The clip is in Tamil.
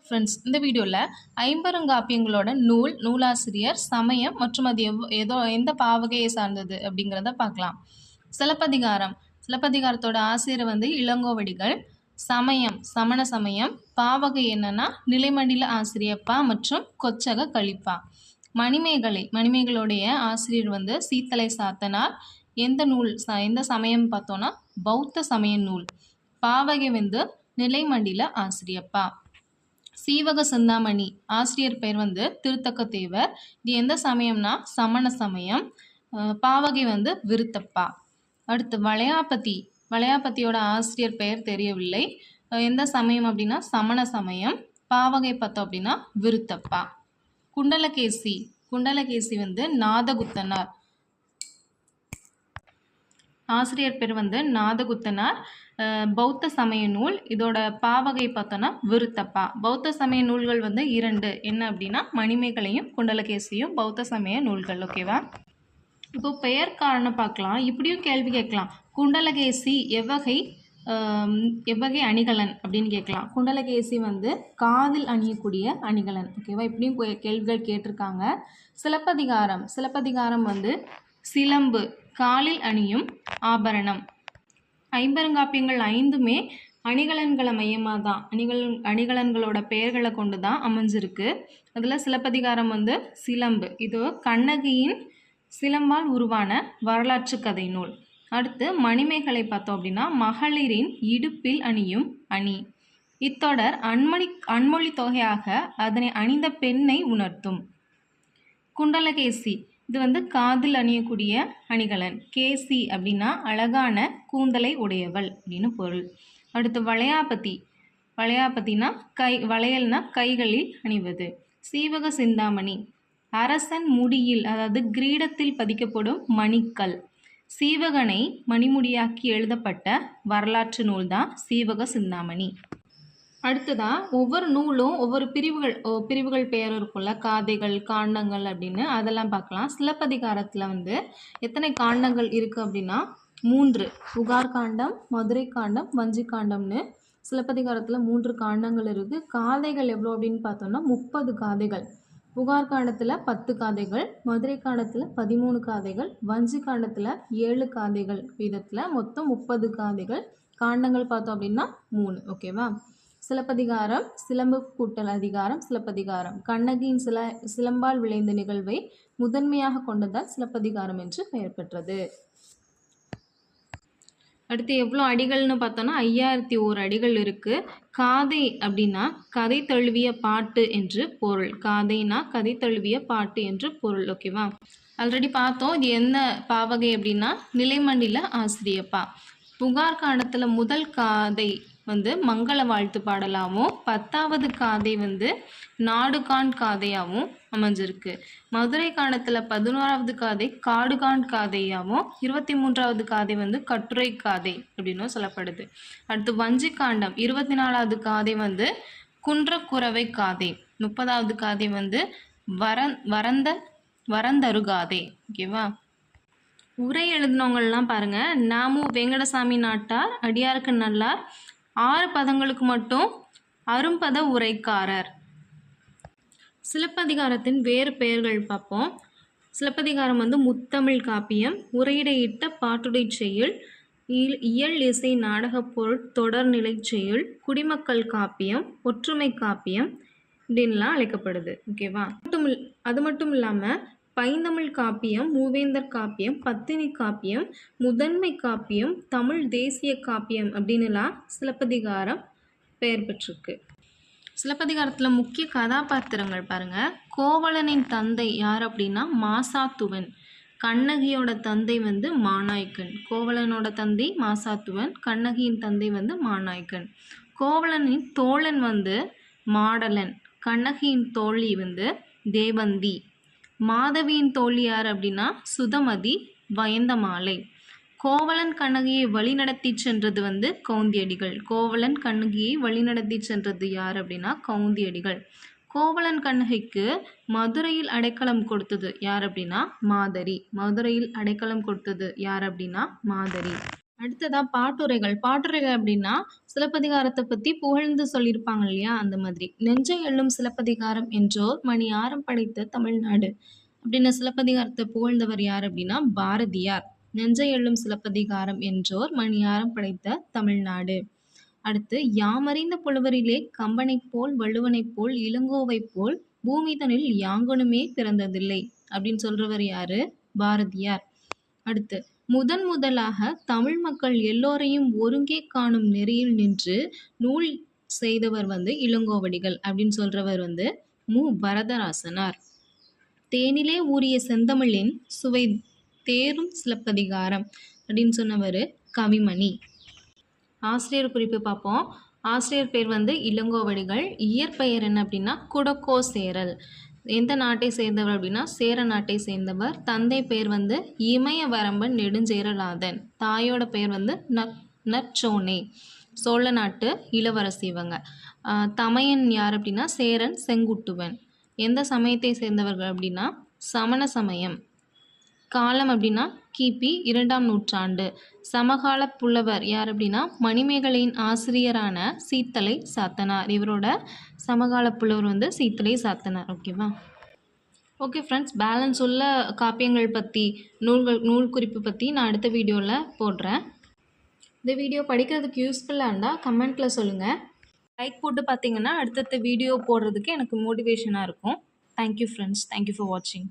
ஃப்ரெண்ட்ஸ், இந்த வீடியோவில் ஐம்பெருங்காப்பியங்களோட நூலாசிரியர், சமயம் மற்றும் அது எந்த பாவகையை சார்ந்தது அப்படிங்கிறத பார்க்கலாம். சிலப்பதிகாரம். சிலப்பதிகாரத்தோட ஆசிரியர் இளங்கோவடிகள். சமயம் சமண சமயம். பாவகை என்னன்னா நிலைமண்டில ஆசிரியப்பா மற்றும் கொச்சக கலிப்பா. மணிமேகலையோடைய ஆசிரியர் சீத்தலை சாத்தனார். எந்த சமயம் பார்த்தோன்னா பௌத்த சமய நூல். பாவகை நிலைமண்டில ஆசிரியப்பா. சீவக சிந்தாமணி ஆசிரியர் பெயர் திருத்தக்க தேவர். இது எந்த சமயம்னா சமண சமயம். பாவகை விருத்தப்பா. அடுத்து வளையாபதியோட ஆசிரியர் பெயர் தெரியவில்லை. எந்த சமயம் அப்படின்னா சமண சமயம். பாவகை பார்த்தோம் அப்படின்னா விருத்தப்பா. குண்டலகேசி நாதகுத்தனார். ஆசிரியர் பேர் நாதகுத்தனார். பௌத்த சமய நூல். இதோட பாவகை பார்த்தோன்னா விருத்தப்பா. பௌத்த சமய நூல்கள் 2 என்ன அப்படின்னா மணிமேகலையும் குண்டலகேசியும் பௌத்த சமய நூல்கள். ஓகேவா? இப்போ பெயர் காரணம் பார்க்கலாம். இப்படியும் கேள்வி கேட்கலாம். குண்டலகேசி எவ்வகை அணிகலன் அப்படின்னு கேட்கலாம். குண்டலகேசி காதில் அணியக்கூடிய அணிகலன். ஓகேவா? இப்படியும் கேள்விகள் கேட்டிருக்காங்க. சிலப்பதிகாரம் சிலம்பு, காலில் அணியும் ஆபரணம். ஐம்பெருங்காப்பியங்கள் 5மே அணிகலன்களை மையமாக தான் அணிகலன்களோட பெயர்களை கொண்டு தான் அமைஞ்சிருக்கு. அதில் சிலப்பதிகாரம் சிலம்பு. இது கண்ணகியின் சிலம்பால் உருவான வரலாற்று கதை நூல். அடுத்து மணிமேகலை பார்த்தோம் அப்படின்னா மகளிரின் இடுப்பில் அணியும் அணி. இத்தொடர் அன்மொழி தொகையாக அதனை அணிந்த பெண்ணை உணர்த்தும். குண்டலகேசி இது காதில் அணியக்கூடிய அணிகலன். கேசி அப்படின்னா அழகான கூந்தலை உடையவள் அப்படின்னு பொருள். அடுத்து வளையாபதினா வளையல்னா கைகளில் அணிவது. சீவக சிந்தாமணி அரசன் முடியில் அதாவது கிரீடத்தில் பதிக்கப்படும் மணிக்கல். சீவகனை மணிமுடியாக்கி எழுதப்பட்ட வரலாற்று நூல் தான் சீவக சிந்தாமணி. அடுத்ததான் ஒவ்வொரு நூலும் ஒவ்வொரு பிரிவுகள் பெயர் இருக்கும்ல, காதைகள், காண்டங்கள் அப்படின்னு அதெல்லாம் பார்க்கலாம். சிலப்பதிகாரத்தில் எத்தனை காண்டங்கள் இருக்குது அப்படின்னா 3. புகார் காண்டம், மதுரை காண்டம், வஞ்சி காண்டம்னு சிலப்பதிகாரத்தில் 3 காண்டங்கள் இருக்குது. காதைகள் எவ்வளோ அப்படின்னு பார்த்தோம்னா 30 காதைகள். புகார் காண்டத்தில் 10 காதைகள், மதுரை காண்டத்தில் 13 காதைகள், வஞ்சி காண்டத்தில் 7 காதைகள் வீதத்தில் மொத்தம் 30 காதைகள். காண்டங்கள் பார்த்தோம் அப்படின்னா 3. ஓகேவா? சிலப்பதிகாரம் சிலம்பு கூட்டல் அதிகாரம். சிலப்பதிகாரம் கண்ணகியின் சிலம்பால் விளைந்த நிகழ்வை முதன்மையாக கொண்டதால் சிலப்பதிகாரம் என்று பெயர் பெற்றது. அடுத்து எவ்வளோ அடிகள்னு பார்த்தோன்னா 5001 அடிகள் இருக்குது. காதை அப்படின்னா கதை தழுவிய பாட்டு என்று பொருள். காதைனா கதை தழுவிய பாட்டு என்று பொருள். ஓகேவா? ஆல்ரெடி பார்த்தோம். இது என்ன பாவகை அப்படின்னா நிலைமண்டில ஆசிரியப்பா. புகார் காண்டத்தில் முதல் காதை மங்கள வாழ்த்து பாடலாகவும் 10வது காதை நாடுகாண் காதையாகவும் அமைஞ்சிருக்கு. மதுரை காண்டத்தில் 11வது காதை காடுகாண் காதையாகவும் 23வது காதை கட்டுரை காதை அப்படின்னும் சொல்லப்படுது. அடுத்து வஞ்சி காண்டம் 24வது காதை குன்றக்குறவை காதை. 30வது காதை வரந்தருகாதை. ஓகேவா? உரை எழுதினவங்கள்லாம் பாருங்க. நாமு வெங்கடசாமி நாட்டார், அடியாருக்கு நல்லார், 6 பதங்களுக்கு மட்டும் அரும்பத உரைக்காரர். சிலப்பதிகாரத்தின் வேறு பெயர்கள் பார்ப்போம். சிலப்பதிகாரம் முத்தமிழ் காப்பியம், உரையிடையிட்ட பாட்டுடை செய்யுள், இயல் இசை நாடகப் பொருள் தொடர்நிலை செய்யுள், குடிமக்கள் காப்பியம், ஒற்றுமை காப்பியம் இப்படின்லாம் அழைக்கப்படுது. ஓகேவா? அது மட்டும் இல்லாமல் பைந்தமிழ் காப்பியம், மூவேந்தர் காப்பியம், பத்தினி காப்பியம், முதன்மை காப்பியம், தமிழ் தேசிய காப்பியம் அப்படின்னுலாம் சிலப்பதிகாரம் பெயர் பெற்றிருக்கு. சிலப்பதிகாரத்தில் முக்கிய கதாபாத்திரங்கள் பாருங்க. கோவலனின் தந்தை யார் அப்படின்னா மாசாத்துவன். கண்ணகியோட தந்தை மாநாய்க்கன். கோவலனோட தந்தை மாசாத்துவன், கண்ணகியின் தந்தை மாநாய்க்கன். கோவலனின் தோழன் மாடலன், கண்ணகியின் தோழி தேவந்தி. மாதவியின் தோழி யார் அப்படின்னா சுதமதி, வயந்தமாலை. கோவலன் கண்ணகியை வழிநடத்தி சென்றது கவுந்தியடிகள். கோவலன் கண்ணகியை வழிநடத்தி சென்றது யார் அப்படின்னா கவுந்தியடிகள். கோவலன் கண்ணகிக்கு மதுரையில் அடைக்கலம் கொடுத்தது யார் அப்படின்னா மாதரி. மதுரையில் அடைக்கலம் கொடுத்தது யார் அப்படின்னா மாதரி. அடுத்ததா பாட்டுரைகள். பாட்டுரைகள் அப்படின்னா, சிலப்பதிகாரத்த பத்தி புகழ்ந்து சொல்லியிருப்பாங்க இல்லையா? அந்த மாதிரி. "நெஞ்சை எள்ளும் சிலப்பதிகாரம் என்றோர் மணி ஆரம் படைத்த தமிழ்நாடு" அப்படின்னு சிலப்பதிகாரத்த புகழ்ந்தவர் யார் அப்படின்னா, பாரதியார். "நெஞ்சை எள்ளும் சிலப்பதிகாரம் என்றோர் மணி ஆரம் படைத்த தமிழ்நாடு." அடுத்து, "யாமறிந்த புலவரிலே கம்பனைப் போல், வள்ளுவனைப் போல், இளங்கோவைப் போல் பூமிதனில் யாங்கணுமே பிறந்ததில்லை" அப்படின்னு சொல்றவர் யாரு? பாரதியார். அடுத்து, "முதன் முதலாக தமிழ் மக்கள் எல்லோரையும் ஒருங்கே காணும் நெறியில் நின்று நூல் செய்தவர் இளங்கோவடிகள்" அப்படின்னு சொல்றவர் மு. வரதராசனார். "தேனிலே ஊறிய செந்தமிழின் சுவை தேரும் சிலப்பதிகாரம்" அப்படின்னு சொன்னவர் கவிமணி. ஆசிரியர் குறிப்பு பார்ப்போம். ஆசிரியர் பேர் இளங்கோவடிகள். இயற்பெயர் என்ன அப்படின்னா குடக்கோ சேரல். எந்த நாட்டை சேர்ந்தவர் அப்படின்னா சேர நாட்டை சேர்ந்தவர். தந்தை பெயர் இமயவரம்பன் நெடுஞ்சேரலாதன். தாயோட பெயர் நற்சோனை. சோழ நாட்டு இளவரசி இவங்க. தமையன் யார் அப்படின்னா சேரன் செங்குட்டுவன். எந்த சமயத்தை சேர்ந்தவர்கள் அப்படின்னா சமண சமயம். காலம் அப்படின்னா கிபி 2ஆம் நூற்றாண்டு. சமகால புலவர் யார் அப்படின்னா மணிமேகலையின் ஆசிரியரான சீத்தலை சாத்தனார். இவரோட சமகால புலவர் சீத்தலை சாத்தனார். ஓகேவா? ஓகே ஃப்ரெண்ட்ஸ், பேலன்ஸ் உள்ள காப்பியங்கள் பற்றி நூல் குறிப்பு பற்றி நான் அடுத்த வீடியோவில் போடுறேன். இந்த வீடியோ படிக்கிறதுக்கு யூஸ்ஃபுல்லாக இருந்தால் கமெண்ட்டில் சொல்லுங்கள். லைக் போட்டு பார்த்தீங்கன்னா அடுத்தடுத்த வீடியோ போடுறதுக்கு எனக்கு மோட்டிவேஷனாக இருக்கும். Thank you friends. தேங்க்யூ ஃபார் வாட்சிங்.